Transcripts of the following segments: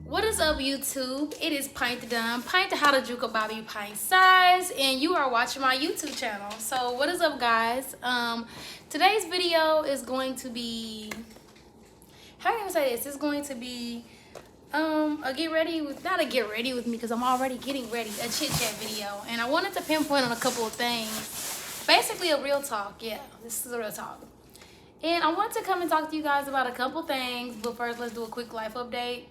What is up, YouTube? It is Pint to Dumb, Pint to How to Juke a Bobby Pint Size, and you are watching my YouTube channel. So what is up, guys? Today's video is going to be, how do I even say this? It's going to be a get ready with, not a get ready with me because I'm already getting ready, a chit chat video. And I wanted to pinpoint on a couple of things. Basically a real talk, yeah, this is a real talk. And I want to come and talk to you guys about a couple things, but first let's do a quick life update.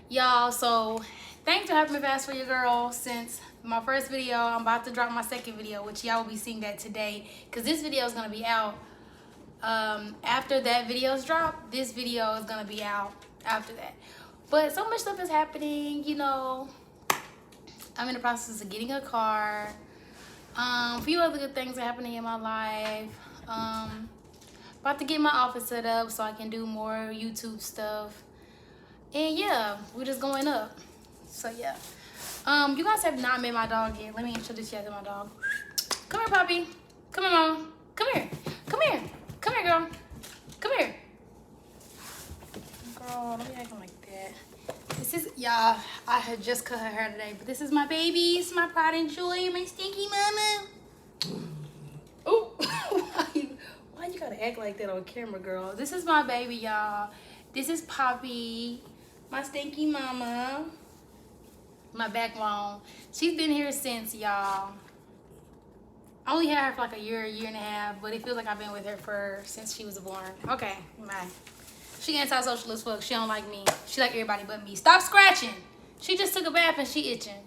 Y'all, so thanks for having me fast for your girl since my first video. I'm about to drop my second video, which y'all will be seeing that today, because this video is going to be out after that video's drop. This video is going to be out after that. But so much stuff is happening, you know. I'm in the process of getting a car. A few other good things are happening in my life. About to get my office set up so I can do more YouTube stuff. And yeah, we're just going up. So yeah. You guys have not met my dog yet. Let me introduce you to my dog. Come here, puppy. Come here, mom. Come here. Come here. Come here, girl. Come here. Girl, don't be acting like that. This is, y'all, I had just cut her hair today, but this is my baby. It's my pride and joy, my stinky mama. Oh, why you gotta act like that on camera, girl? This is my baby, y'all. This is Poppy, my stinky mama, my backbone. She's been here since, y'all. I only had her for like a year and a half, but it feels like I've been with her since she was born. Okay, bye. She antisocial as fuck. She don't like me. She like everybody but me. Stop scratching. She just took a bath and she itching.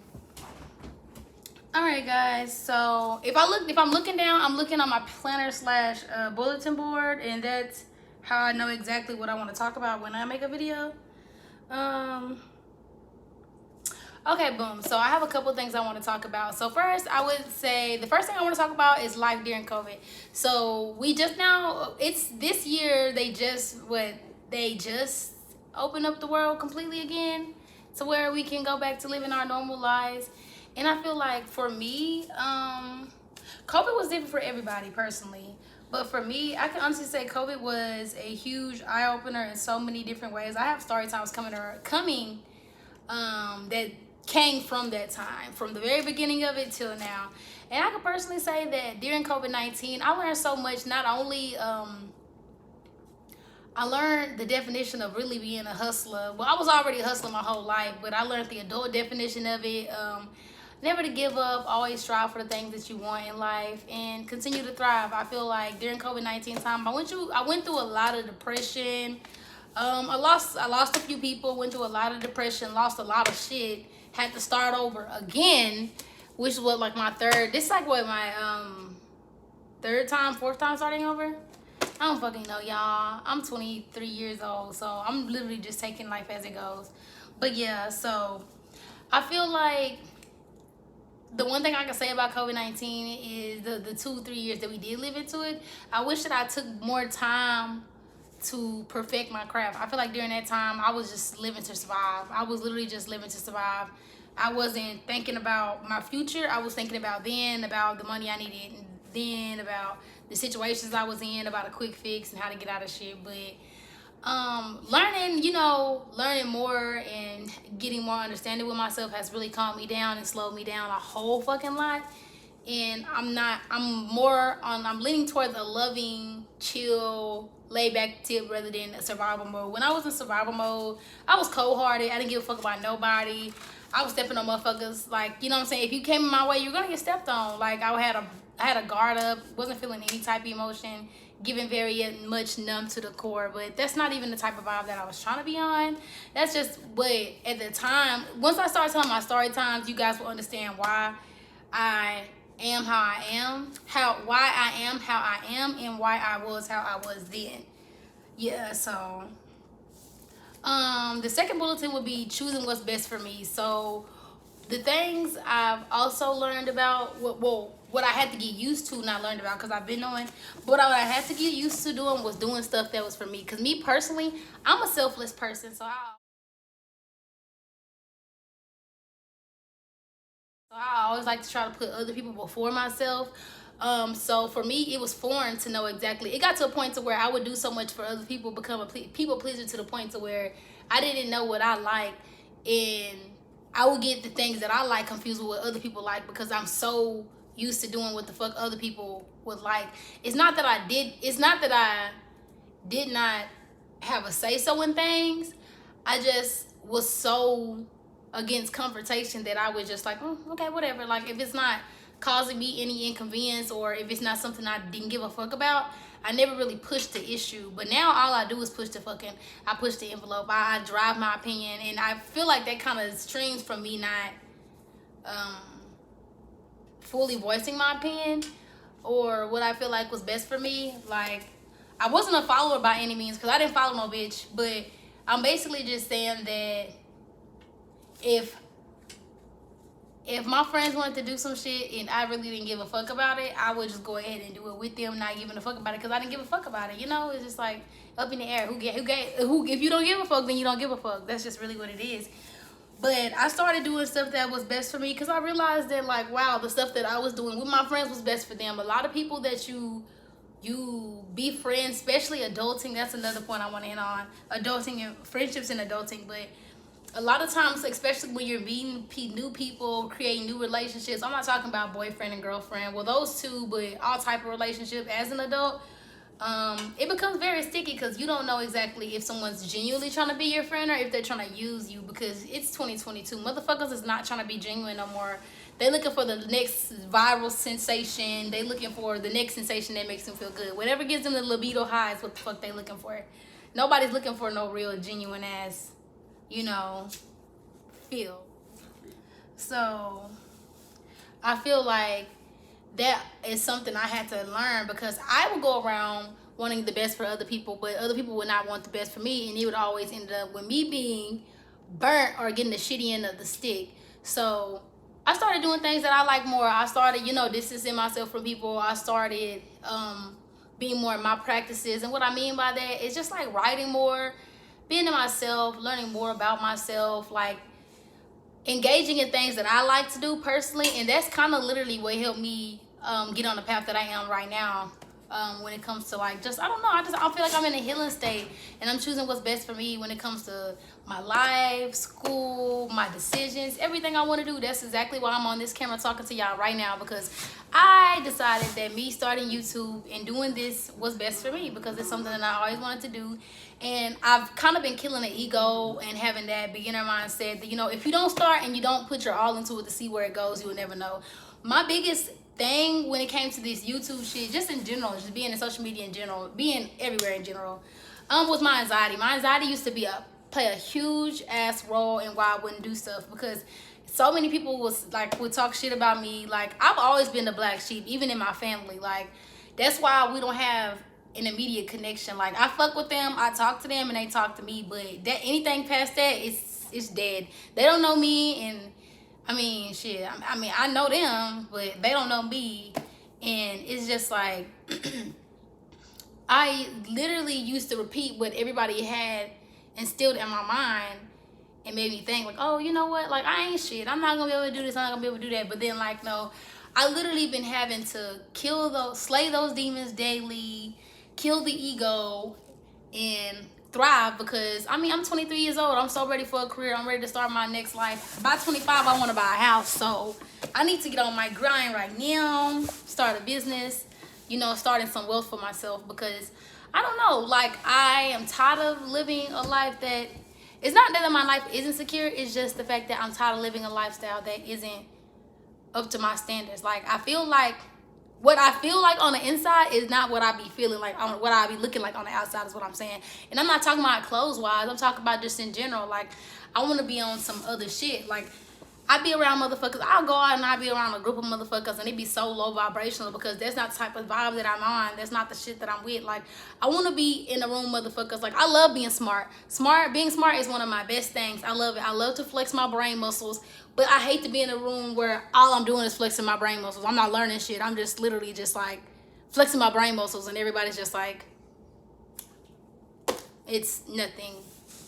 All right, guys. So if I'm looking down, I'm looking on my planner slash bulletin board, and that's how I know exactly what I want to talk about when I make a video. Okay, boom. So I have a couple things I want to talk about. So first, I would say the first thing I want to talk about is life during COVID. So we just now, it's this year, they just opened up the world completely again to where we can go back to living our normal lives. And I feel like for me, COVID was different for everybody personally. But for me, I can honestly say COVID was a huge eye-opener in so many different ways. I have story times coming that came from that time, from the very beginning of it till now. And I can personally say that during COVID-19, I learned so much. Not only I learned the definition of really being a hustler. Well, I was already a hustler my whole life, but I learned the adult definition of it. Never to give up, always strive for the things that you want in life, and continue to thrive. I feel like during COVID-19 time, I went through a lot of depression. I lost a few people, went through a lot of depression, lost a lot of shit, had to start over again, which was like my this is like what, my fourth time starting over? I don't fucking know, y'all. I'm 23 years old, so I'm literally just taking life as it goes. But yeah, so I feel like the one thing I can say about COVID-19 is the 2-3 years that we did live into it. I wish that I took more time to perfect my craft. I feel like during that time, I was just living to survive. I was literally just living to survive. I wasn't thinking about my future. I was thinking about about the money I needed, and then about the situations I was in, about a quick fix and how to get out of shit. But learning more and getting more understanding with myself has really calmed me down and slowed me down a whole fucking lot. And I'm leaning towards a loving, chill, laid back tip rather than a survival mode. When I was in survival mode, I was cold-hearted. I didn't give a fuck about nobody. I was stepping on motherfuckers, like, you know what I'm saying? If you came in my way, you're gonna get stepped on. Like, I had a guard up, wasn't feeling any type of emotion, giving very much numb to the core. But that's not even the type of vibe that I was trying to be on. That's just what, at the time, once I start telling my story times, you guys will understand why I am how I am, why I am how I am, and why I was how I was then. Yeah, so the second bulletin would be choosing what's best for me. So the things I've also learned about, what I had to get used to, not learned about because I've been doing, but what I had to get used to doing was doing stuff that was for me. Because me personally, I'm a selfless person, so I always like to try to put other people before myself. So for me, it was foreign to know exactly. It got to a point to where I would do so much for other people, become a people pleaser to the point to where I didn't know what I liked and I would get the things that I like confused with what other people like because I'm so used to doing what the fuck other people would like. It's not that I did not have a say so in things. I just was so against confrontation that I was just like, okay, whatever. Like, if it's not causing me any inconvenience or if it's not something I didn't give a fuck about, I never really pushed the issue. But now all I do is push I push the envelope. I drive my opinion, and I feel like that kind of streams from me not fully voicing my opinion or what I feel like was best for me. Like, I wasn't a follower by any means because I didn't follow no bitch, but I'm basically just saying that if my friends wanted to do some shit and I really didn't give a fuck about it, I would just go ahead and do it with them, not giving a fuck about it, because I didn't give a fuck about it. You know, it's just like up in the air. If you don't give a fuck, then you don't give a fuck. That's just really what it is. But I started doing stuff that was best for me because I realized that, like, wow, the stuff that I was doing with my friends was best for them. A lot of people that you be friends, especially adulting, that's another point I want to hit on. Adulting and friendships and adulting, but a lot of times, especially when you're meeting new people, creating new relationships, I'm not talking about boyfriend and girlfriend, well, those two, but all type of relationship as an adult, it becomes very sticky because you don't know exactly if someone's genuinely trying to be your friend or if they're trying to use you, because it's 2022. Motherfuckers is not trying to be genuine no more. They looking for the next viral sensation. They looking for the next sensation that makes them feel good. Whatever gives them the libido high is what the fuck they looking for. Nobody's looking for no real genuine ass, you know, feel. So I feel like that is something I had to learn, because I would go around wanting the best for other people, but other people would not want the best for me, and it would always end up with me being burnt or getting the shitty end of the stick. So I started doing things that I like more. I started, distancing myself from people. I started being more in my practices, and what I mean by that is just like writing more, being to myself, learning more about myself, like engaging in things that I like to do personally. And that's kind of literally what helped me get on the path that I am right now, when it comes to, like, just, I don't know, I feel like I'm in a healing state, and I'm choosing what's best for me when it comes to my life, school, my decisions, everything I want to do. That's exactly why I'm on this camera talking to y'all right now, because I decided that me starting YouTube and doing this was best for me, because it's something that I always wanted to do. And I've kind of been killing the ego and having that beginner mindset that, if you don't start and you don't put your all into it to see where it goes, you will never know. My biggest thing when it came to this YouTube shit, just in general, just being in social media in general, being everywhere in general, was my anxiety. My anxiety used to play a huge ass role in why I wouldn't do stuff, because so many people would talk shit about me. Like, I've always been the black sheep, even in my family. Like, that's why we don't have an immediate connection. Like, I fuck with them, I talk to them, and they talk to me, but that anything past that, it's dead. They don't know me, and I mean, shit, I know them, but they don't know me. And it's just like, I literally used to repeat what everybody had instilled in my mind and made me think, like, oh, you know what? Like, I ain't shit. I'm not going to be able to do this. I'm not going to be able to do that. But then, like, no, I literally been having to slay those demons daily, kill the ego, and thrive, because I'm 23 years old. I'm so ready for a career. I'm ready to start my next life. By 25, I want to buy a house. So I need to get on my grind right now, start a business, starting some wealth for myself, because I don't know, like, I am tired of living a life that, it's not that my life isn't secure, it's just the fact that I'm tired of living a lifestyle that isn't up to my standards. Like, I feel like what I feel like on the inside is not what I be feeling like, on what I be looking like on the outside, is what I'm saying. And I'm not talking about clothes wise, I'm talking about just in general. Like, I want to be on some other shit. Like, I be around motherfuckers, I'll go out and I be around a group of motherfuckers and it be so low vibrational, because that's not the type of vibe that I'm on. That's not the shit that I'm with. Like, I want to be in a room motherfuckers. Like, I love being smart. Being smart is one of my best things. I love it. I love to flex my brain muscles, but I hate to be in a room where all I'm doing is flexing my brain muscles. I'm not learning shit. I'm just literally just like flexing my brain muscles, and everybody's just like, it's nothing.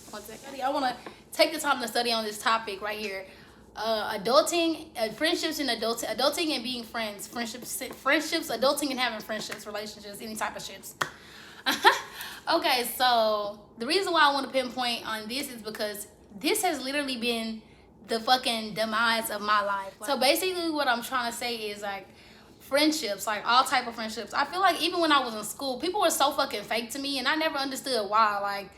One second. I want to take the time to study on this topic right here. Adulting, friendships and adulting and being friends, friendships, adulting and having friendships, relationships, any type of ships. Okay, so the reason why I want to pinpoint on this is because this has literally been the fucking demise of my life. So basically what I'm trying to say is like friendships, like all type of friendships. I feel like even when I was in school, people were so fucking fake to me, and I never understood why. Like,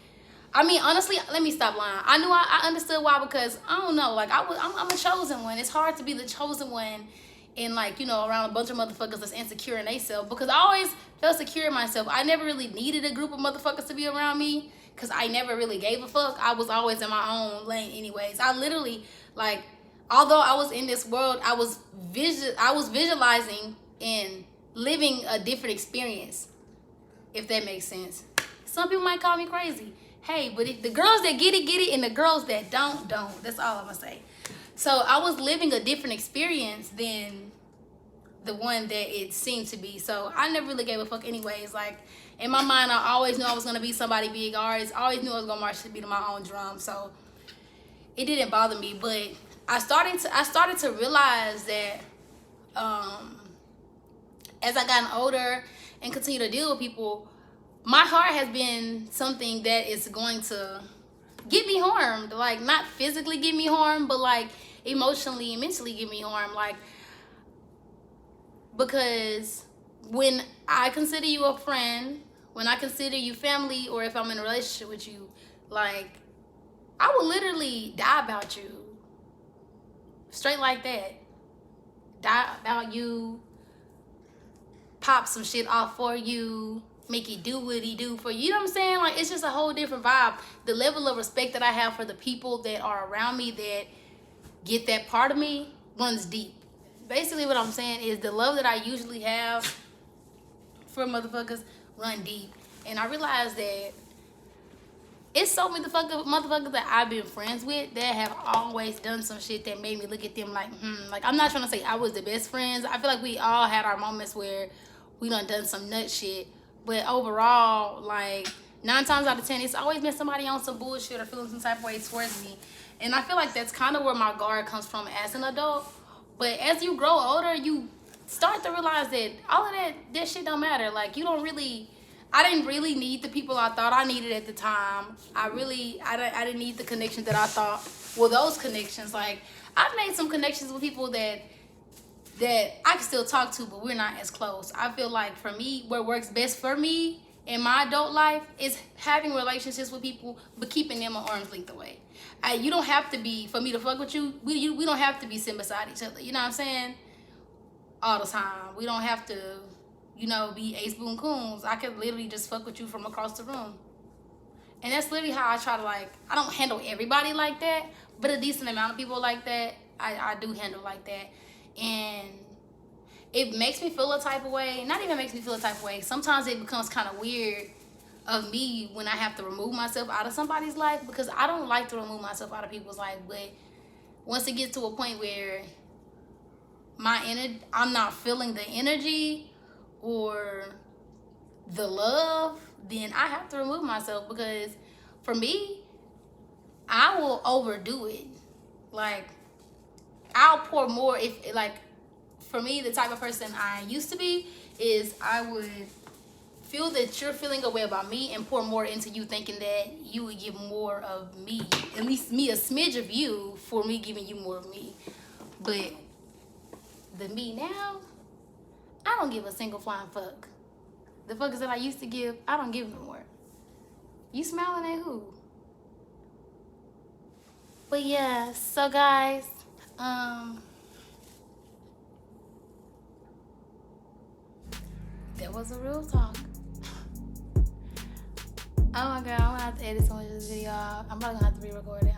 I mean, honestly, let me stop lying. I understood why, because I don't know, like I'm a chosen one. It's hard to be the chosen one and, like, you know, around a bunch of motherfuckers that's insecure in themselves, because I always felt secure in myself. I never really needed a group of motherfuckers to be around me, because I never really gave a fuck. I was always in my own lane anyways. I literally, like, although I was in this world, I was visualizing and living a different experience, if that makes sense. Some people might call me crazy. Hey, but if the girls that get it, and the girls that don't. That's all I'm gonna say. So I was living a different experience than the one that it seemed to be. So I never really gave a fuck anyways. Like, in my mind, I always knew I was gonna be somebody big. I always knew I was gonna march to be to my own drum. So it didn't bother me. But I started to realize that as I gotten older and continue to deal with people, my heart has been something that is going to get me harmed. Like, not physically get me harmed, but like emotionally and mentally get me harmed. Like, because when I consider you a friend, when I consider you family, or if I'm in a relationship with you, like, I will literally die about you. Straight like that. Die about you. Pop some shit off for you. Make it do what he do for you. You know what I'm saying? Like, it's just a whole different vibe. The level of respect that I have for the people that are around me that get that part of me runs deep. Basically what I'm saying is the love that I usually have for motherfuckers run deep. And I realized that it's so many motherfuckers that I've been friends with that have always done some shit that made me look at them like, Like, I'm not trying to say I was the best friends. I feel like we all had our moments where we done some nut shit. But overall, like, 9 times out of 10, it's always been somebody on some bullshit or feeling some type of way towards me. And I feel like that's kind of where my guard comes from as an adult. But as you grow older, you start to realize that all of that shit don't matter. Like, you don't really... I didn't really need the people I thought I needed at the time. I didn't need the connections that I thought were those connections. Like, I've made some connections with people that I can still talk to, but we're not as close. I feel like for me, what works best for me in my adult life is having relationships with people, but keeping them an arm's length away. You don't have to be, for me to fuck with you, we don't have to be sitting beside each other. You know what I'm saying? All the time. We don't have to, you know, be ace boon coons. I could literally just fuck with you from across the room. And that's literally how I try to, like, I don't handle everybody like that, but a decent amount of people like that, I do handle like that. And it makes me feel a type of way. Not even makes me feel a type of way. Sometimes it becomes kind of weird of me when I have to remove myself out of somebody's life, because I don't like to remove myself out of people's life. But once it gets to a point where I'm not feeling the energy or the love, then I have to remove myself, because for me, I will overdo it. Like, I'll pour more if, like, for me, the type of person I used to be is I would feel that you're feeling a way about me and pour more into you, thinking that you would give more of me, at least me, a smidge of you, for me giving you more of me. But the me now, I don't give a single flying fuck. The fuckers that I used to give, I don't give no more. You smiling at who? But yeah, so guys, that was a real talk. Oh my god, I'm gonna have to edit so much of this video. I'm probably gonna have to re-record it.